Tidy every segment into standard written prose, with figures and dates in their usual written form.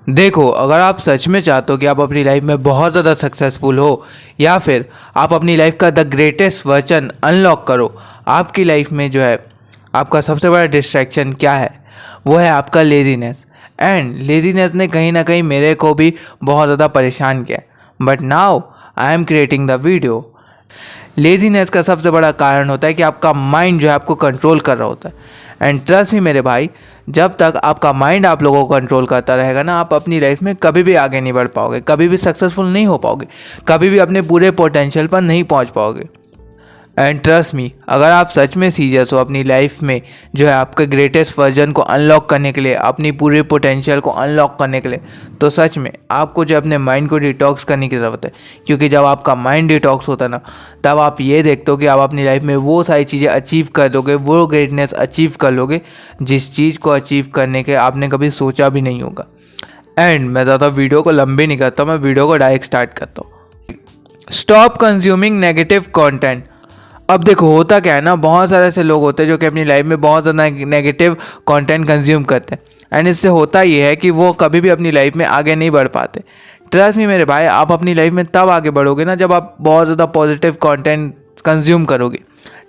देखो, अगर आप सच में चाहते हो कि आप अपनी लाइफ में बहुत ज़्यादा सक्सेसफुल हो या फिर आप अपनी लाइफ का द ग्रेटेस्ट वर्जन अनलॉक करो, आपकी लाइफ में जो है आपका सबसे बड़ा डिस्ट्रैक्शन क्या है, वो है आपका लेज़ीनेस। एंड लेज़ीनेस ने कहीं ना कहीं मेरे को भी बहुत ज़्यादा परेशान किया। But now I am creating the video. Laziness का सबसे बड़ा कारण होता है कि आपका माइंड जो है आपको कंट्रोल कर रहा होता है। एंड ट्रस्ट मी मेरे भाई, जब तक आपका माइंड आप लोगों को कंट्रोल करता रहेगा ना, आप अपनी लाइफ में कभी भी आगे नहीं बढ़ पाओगे, कभी भी सक्सेसफुल नहीं हो पाओगे, कभी भी अपने पूरे पोटेंशियल पर नहीं पहुंच पाओगे। एंड ट्रस्ट मी, अगर आप सच में सीरियस हो अपनी लाइफ में जो है आपके ग्रेटेस्ट वर्जन को अनलॉक करने के लिए, अपनी पूरे पोटेंशियल को अनलॉक करने के लिए, तो सच में आपको जो अपने माइंड को डिटॉक्स करने की ज़रूरत है। क्योंकि जब आपका माइंड डिटॉक्स होता है ना, तब आप ये देखते हो कि आप अपनी लाइफ में वो सारी चीज़ें अचीव कर दोगे, वो ग्रेटनेस अचीव कर लोगे जिस चीज़ को अचीव करने के आपने कभी सोचा भी नहीं होगा। एंड मैं ज़्यादा वीडियो को लंबी नहीं करता, मैं वीडियो को डायरेक्ट स्टार्ट करता हूँ। Stop consuming negative content. अब देखो, होता क्या है ना, बहुत सारे ऐसे लोग होते हैं जो कि अपनी लाइफ में बहुत ज़्यादा नेगेटिव कंटेंट कंज्यूम करते हैं। एंड इससे होता ये है कि वो कभी भी अपनी लाइफ में आगे नहीं बढ़ पाते। ट्रस्ट मी मेरे भाई, आप अपनी लाइफ में तब आगे बढ़ोगे ना जब आप बहुत ज़्यादा पॉजिटिव कंटेंट कंज्यूम करोगे।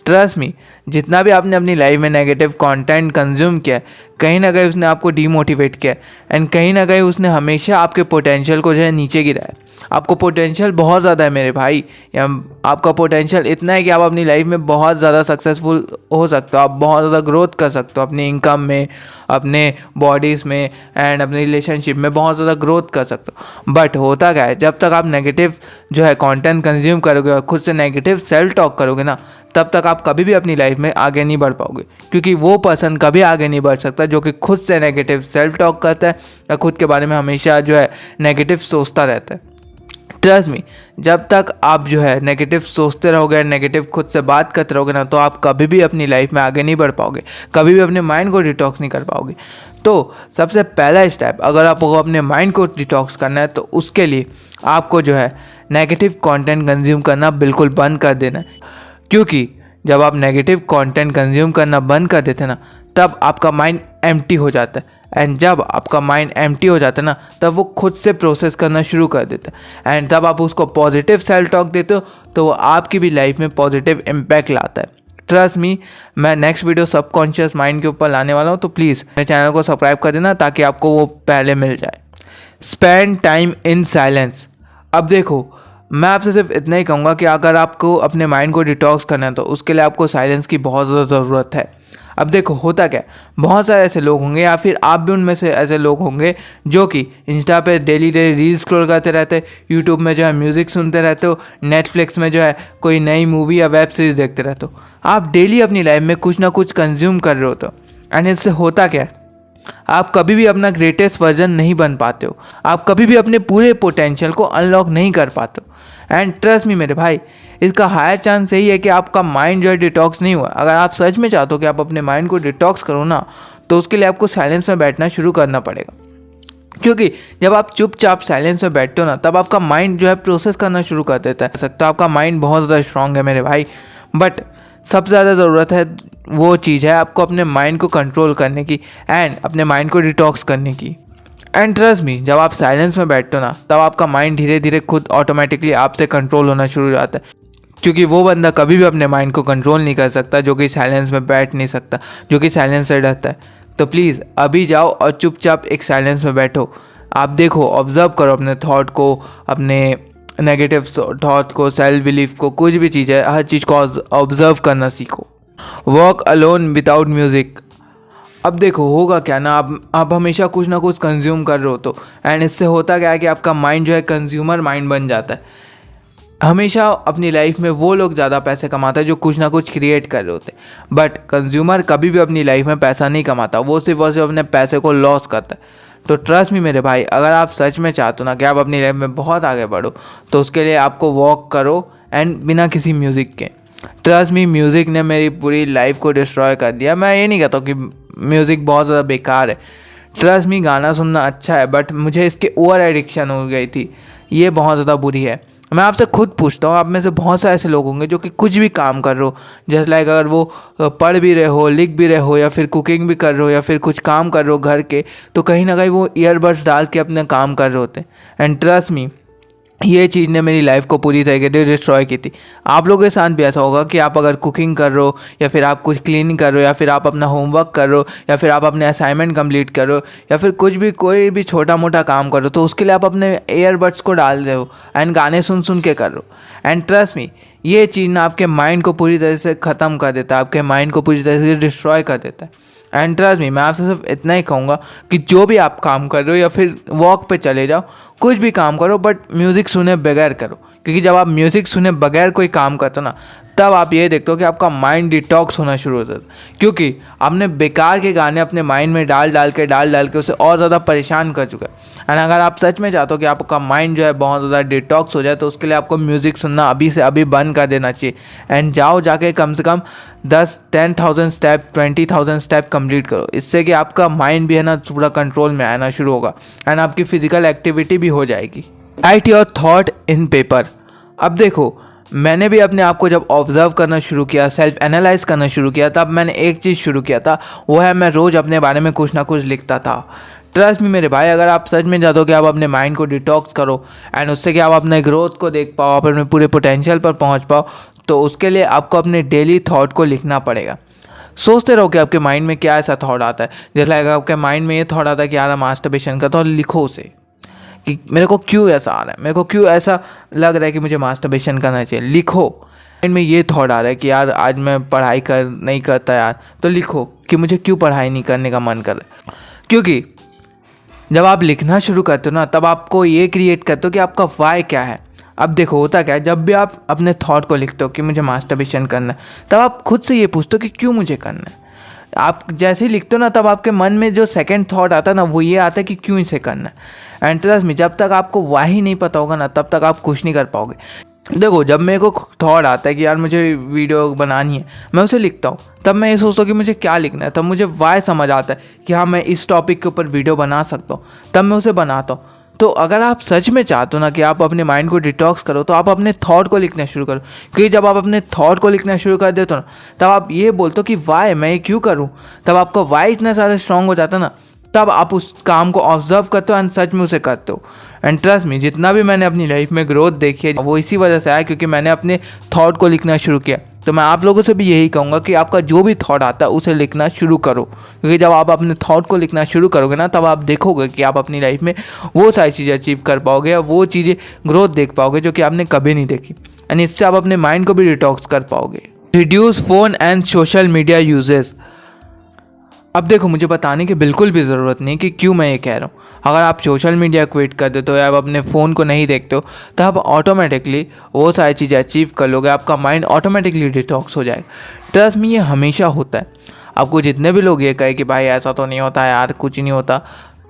ट्रस्ट मी, जितना भी आपने अपनी लाइफ में नेगेटिव कंटेंट कंज्यूम किया है, कहीं ना कहीं उसने आपको डीमोटिवेट किया है। एंड कहीं ना कहीं उसने हमेशा आपके पोटेंशियल को जो है नीचे गिराया है। आपको पोटेंशियल बहुत ज़्यादा है मेरे भाई, आपका पोटेंशियल इतना है कि आप अपनी लाइफ में बहुत ज़्यादा सक्सेसफुल हो सकते हो, आप बहुत ज़्यादा ग्रोथ कर सकते हो अपनी इनकम में, अपने बॉडीज़ में एंड अपने रिलेशनशिप में बहुत ज़्यादा ग्रोथ कर सकते हो। बट होता क्या है, जब तक आप नेगेटिव जो है कंटेंट कंज्यूम करोगे और खुद से नेगेटिव सेल्फ टॉक करोगे ना, तब तक आप कभी भी अपनी लाइफ में आगे नहीं बढ़ पाओगे। क्योंकि वो पर्सन कभी आगे नहीं बढ़ सकता जो कि खुद से नेगेटिव सेल्फ टॉक करता है या खुद के बारे में हमेशा जो है नेगेटिव सोचता रहता है। ट्रस्ट मी, जब तक आप जो है नेगेटिव सोचते रहोगे, नेगेटिव खुद से बात करते रहोगे ना, तो आप कभी भी अपनी लाइफ में आगे नहीं बढ़ पाओगे, कभी भी अपने माइंड को डिटॉक्स नहीं कर पाओगे। तो सबसे पहला स्टेप, अगर आपको अपने माइंड को डिटॉक्स करना है, तो उसके लिए आपको जो है नेगेटिव कंटेंट कंज्यूम करना बिल्कुल बंद कर देना है। क्योंकि जब आप नेगेटिव कंटेंट कंज्यूम करना बंद कर देते हैं ना, तब आपका माइंड एम्प्टी हो जाता है। एंड जब आपका माइंड एम्प्टी हो जाता है ना, तब वो खुद से प्रोसेस करना शुरू कर देता है। एंड तब आप उसको पॉजिटिव सेल्फ टॉक देते हो, तो वो आपकी भी लाइफ में पॉजिटिव इम्पैक्ट लाता है। ट्रस्ट मी, मैं नेक्स्ट वीडियो सबकॉन्शियस माइंड के ऊपर लाने वाला हूँ, तो प्लीज़ मेरे चैनल को सब्सक्राइब कर देना ताकि आपको वो पहले मिल जाए। Spend time in silence. अब देखो, मैं आपसे सिर्फ इतना ही कहूँगा कि अगर आपको अपने माइंड को डिटॉक्स करना है, तो उसके लिए आपको साइलेंस की बहुत ज़्यादा ज़रूरत है। अब देखो, होता क्या है, बहुत सारे ऐसे लोग होंगे या फिर आप भी उनमें से ऐसे लोग होंगे जो कि इंस्टा पे डेली रील्स स्क्रॉल करते रहते, यूट्यूब में जो है म्यूज़िक सुनते रहते हो, नेटफ्लिक्स में जो है कोई नई मूवी या वेब सीरीज़ देखते रहते हो। आप डेली अपनी लाइफ में कुछ ना कुछ कंज्यूम कर रहे हो। तो एंड इससे होता क्या है, आप कभी भी अपना ग्रेटेस्ट वर्जन नहीं बन पाते हो, आप कभी भी अपने पूरे पोटेंशियल को अनलॉक नहीं कर पाते हो। एंड ट्रस्ट मी मेरे भाई, इसका हायर चांस यही है कि आपका माइंड जो है डिटॉक्स नहीं हुआ। अगर आप सच में चाहते हो कि आप अपने माइंड को डिटॉक्स करो ना, तो उसके लिए आपको साइलेंस में बैठना शुरू करना पड़ेगा। क्योंकि जब आप चुपचाप साइलेंस में बैठते हो ना, तब आपका माइंड जो है प्रोसेस करना शुरू कर देता है। सकता है आपका माइंड बहुत ज़्यादा स्ट्रांग है मेरे भाई, बट सबसे ज़्यादा ज़रूरत है वो चीज़ है आपको अपने माइंड को कंट्रोल करने की एंड अपने माइंड को डिटॉक्स करने की। एंड ट्रस्ट मी, जब आप साइलेंस में बैठते हो ना, तब आपका माइंड धीरे धीरे खुद ऑटोमेटिकली आपसे कंट्रोल होना शुरू हो जाता है। क्योंकि वो बंदा कभी भी अपने माइंड को कंट्रोल नहीं कर सकता जो कि साइलेंस में बैठ नहीं सकता, जो कि साइलेंस से डरता है। तो प्लीज़ अभी जाओ और चुपचाप एक साइलेंस में बैठो। आप देखो, ऑब्जर्व करो अपने थॉट को, अपने नेगेटिव थॉट को, सेल्फ बिलीफ को, कुछ भी चीज़ है, हर चीज़ को ऑब्जर्व करना सीखो। Walk alone without music. अब देखो, होगा क्या ना, आप हमेशा कुछ ना कुछ कंज्यूम कर रहे हो, तो एंड इससे होता क्या है कि आपका माइंड जो है कंज्यूमर माइंड बन जाता है। हमेशा अपनी लाइफ में वो लोग ज़्यादा पैसे कमाते हैं जो कुछ ना कुछ क्रिएट कर रहे होते हैं, बट कंज्यूमर कभी भी अपनी लाइफ में पैसा नहीं कमाता, वो सिर्फ और सिर्फ अपने पैसे को लॉस करता है। तो ट्रस्ट मी मेरे भाई, अगर आप सच में चाहते हो ना कि आप अपनी लाइफ में बहुत आगे बढ़ो, तो उसके लिए आपको वॉक करो एंड बिना किसी म्यूज़िक के। ट्रस्ट मी, म्यूज़िक ने मेरी पूरी लाइफ को डिस्ट्रॉय कर दिया। मैं ये नहीं कहता हूँ कि म्यूज़िक बहुत ज़्यादा बेकार है। ट्रस्ट मी, गाना सुनना अच्छा है, बट मुझे इसके ओवर एडिक्शन हो गई थी, ये बहुत ज़्यादा बुरी है। मैं आपसे खुद पूछता हूँ, आप में से बहुत से ऐसे लोग होंगे जो कि कुछ भी काम कर रहे हो, जैसे लाइक अगर वो पढ़ भी रहे हो, लिख भी रहे हो, या फिर कुकिंग भी कर रहे हो, या फिर कुछ काम कर रहे हो घर के, तो कहीं ना कहीं वो ईयरबड्स डाल के अपना काम कर रहे होते हैं। एंड ट्रस्ट मी, ये चीज़ ने मेरी लाइफ को पूरी तरीके से डिस्ट्रॉय की थी। आप लोगों के साथ भी ऐसा होगा कि आप अगर कुकिंग कर रहे हो, या फिर आप कुछ क्लीनिंग कर रहे हो, या फिर आप अपना होमवर्क कर रहे हो, या फिर आप अपने असाइनमेंट कंप्लीट कर रहे हो, या फिर कुछ भी कोई भी छोटा मोटा काम कर रहे हो, तो उसके लिए आप अपने ईयरबड्स को डाल रहे हो एंड गाने सुन सुन के कर रहे हो। एंड ट्रस्ट मी, ये चीज़ ना आपके माइंड को पूरी तरह से ख़त्म कर देता है, आपके माइंड को पूरी तरह से डिस्ट्रॉय कर देता है। एंड ट्रस्ट मी, मैं आपसे सिर्फ इतना ही कहूँगा कि जो भी आप काम कर रहे हो, या फिर वॉक पे चले जाओ, कुछ भी काम करो, बट म्यूज़िक सुने बगैर करो। क्योंकि जब आप म्यूज़िक सुने बगैर कोई काम करते हो ना, तब आप ये देखते हो कि आपका माइंड डिटॉक्स होना शुरू होता है। क्योंकि आपने बेकार के गाने अपने माइंड में डाल डाल के उसे और ज़्यादा परेशान कर चुका है। एंड अगर आप सच में चाहते हो कि आपका माइंड जो है बहुत ज़्यादा डिटॉक्स हो जाए, तो उसके लिए आपको म्यूज़िक सुनना अभी से अभी बंद कर देना चाहिए। एंड जाओ जाके कम से कम 10,000 स्टेप 20,000 स्टेप कंप्लीट करो। इससे कि आपका माइंड भी है ना पूरा कंट्रोल में आना शुरू होगा, एंड आपकी फिजिकल एक्टिविटी भी हो जाएगी। Right your thought in paper. अब देखो, मैंने भी अपने आप को जब ऑब्जर्व करना शुरू किया, सेल्फ एनालाइज करना शुरू किया, तब मैंने एक चीज़ शुरू किया था, वो है मैं रोज़ अपने बारे में कुछ ना कुछ लिखता था। ट्रस्ट मी मेरे भाई, अगर आप सच में चाहते हो कि आप अपने माइंड को डिटॉक्स करो एंड उससे कि आप अपने ग्रोथ को देख पाओ, आप अपने पूरे पोटेंशियल पर पहुंच पाओ, तो उसके लिए आपको अपने डेली थॉट को लिखना पड़ेगा। सोचते रहो कि आपके माइंड में क्या ऐसा थॉट आता है। जैसे अगर आपके माइंड में ये थॉट आता है कि यार मास्टरबेशन का, तो लिखो उसे कि मेरे को क्यों ऐसा आ रहा है, मेरे को क्यों ऐसा लग रहा है कि मुझे मास्टरबेशन करना चाहिए। लिखो। माइंड में ये थॉट आ रहा है कि यार आज मैं पढ़ाई नहीं करता यार, तो लिखो कि मुझे क्यों पढ़ाई नहीं करने का मन कर रहा है। क्योंकि जब आप लिखना शुरू करते हो ना, तब आपको ये क्रिएट करते हो कि आपका वाई क्या है। अब देखो होता क्या है, जब भी आप अपने थॉट को लिखते हो कि मुझे मास्टरबेशन करना है, तब आप खुद से ये पूछते हो कि क्यों मुझे करना है। आप जैसे ही लिखते हो ना, तब आपके मन में जो सेकंड थॉट आता है ना, वो ये आता है कि क्यों इसे करना है। एंड ट्रस्ट मी, जब तक आपको वही नहीं पता होगा ना, तब तक आप कुछ नहीं कर पाओगे। देखो, जब मेरे को थॉट आता है कि यार मुझे वीडियो बनानी है, मैं उसे लिखता हूँ, तब मैं ये सोचता हूँ कि मुझे क्या लिखना है, तब मुझे वाई समझ आता है कि हाँ मैं इस टॉपिक के ऊपर वीडियो बना सकता हूँ, तब मैं उसे बनाता हूँ। तो अगर आप सच में चाहते हो ना कि आप अपने माइंड को डिटॉक्स करो, तो आप अपने थॉट को लिखना शुरू करो। क्योंकि जब आप अपने थॉट को लिखना शुरू कर देते हो ना, तब आप ये बोलते हो कि वाई मैं ये क्यों करूँ, तब आपका वाई इतना ज़्यादा स्ट्रांग हो जाता है ना, तब आप उस काम को ऑब्जर्व करते हो एंड सच में उसे करते हो। एंड ट्रस्ट मी, जितना भी मैंने अपनी लाइफ में ग्रोथ देखी है, वो इसी वजह से आया क्योंकि मैंने अपने थॉट को लिखना शुरू किया। तो मैं आप लोगों से भी यही कहूँगा कि आपका जो भी थॉट आता है उसे लिखना शुरू करो। क्योंकि जब आप अपने थॉट को लिखना शुरू करोगे ना, तब आप देखोगे कि आप अपनी लाइफ में वो सारी चीज़ें अचीव कर पाओगे, या वो चीज़ें ग्रोथ देख पाओगे जो कि आपने कभी नहीं देखी। एंड इससे आप अपने माइंड को भी डिटॉक्स कर पाओगे। Reduce phone and social media uses. अब देखो, मुझे बताने की बिल्कुल भी ज़रूरत नहीं कि क्यों मैं ये कह रहा हूँ। अगर आप सोशल मीडिया क्विट कर देते हो या आप अपने फ़ोन को नहीं देखते हो, तो आप ऑटोमेटिकली वो सारी चीज़ें अचीव कर लोगे, आपका माइंड ऑटोमेटिकली डिटॉक्स हो जाएगा। ट्रस्ट में ये हमेशा होता है। आपको जितने भी लोग ये कहे कि भाई ऐसा तो नहीं होता यार, कुछ नहीं होता,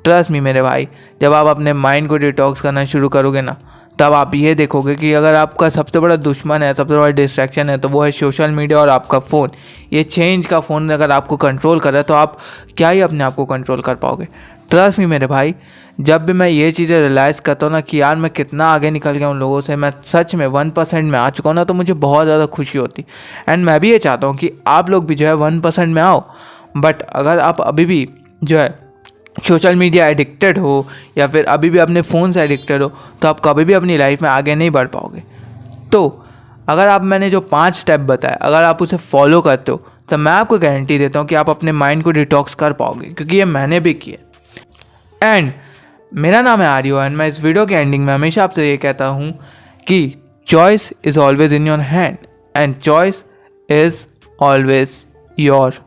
ट्रस्ट मी मेरे भाई, जब आप अपने माइंड को डिटॉक्स करना शुरू करोगे ना, तब आप ये देखोगे कि अगर आपका सबसे बड़ा दुश्मन है, सबसे बड़ा डिस्ट्रैक्शन है, तो वो है सोशल मीडिया और आपका फ़ोन। ये चेंज का फ़ोन अगर आपको कंट्रोल कर रहा है, तो आप क्या ही अपने आप को कंट्रोल कर पाओगे। ट्रस्ट मी मेरे भाई, जब भी मैं ये चीज़ें रियलाइज़ करता हूँ ना कि यार मैं कितना आगे निकल गया उन लोगों से, मैं सच में 1% में आ चुका हूँ ना, तो मुझे बहुत ज़्यादा खुशी होती। एंड मैं भी ये चाहता हूँ कि आप लोग भी जो है 1% में आओ। बट अगर आप अभी भी जो है सोशल मीडिया एडिक्टेड हो, या फिर अभी भी अपने फ़ोन से एडिक्टेड हो, तो आप कभी भी अपनी लाइफ में आगे नहीं बढ़ पाओगे। तो अगर आप मैंने जो 5 स्टेप बताए, अगर आप उसे फॉलो करते हो, तो मैं आपको गारंटी देता हूँ कि आप अपने माइंड को डिटॉक्स कर पाओगे, क्योंकि ये मैंने भी किया। एंड मेरा नाम है आर्यो, एंड मैं इस वीडियो के एंडिंग में हमेशा आपसे ये कहता हूँ कि choice is always in your hand and choice is always your.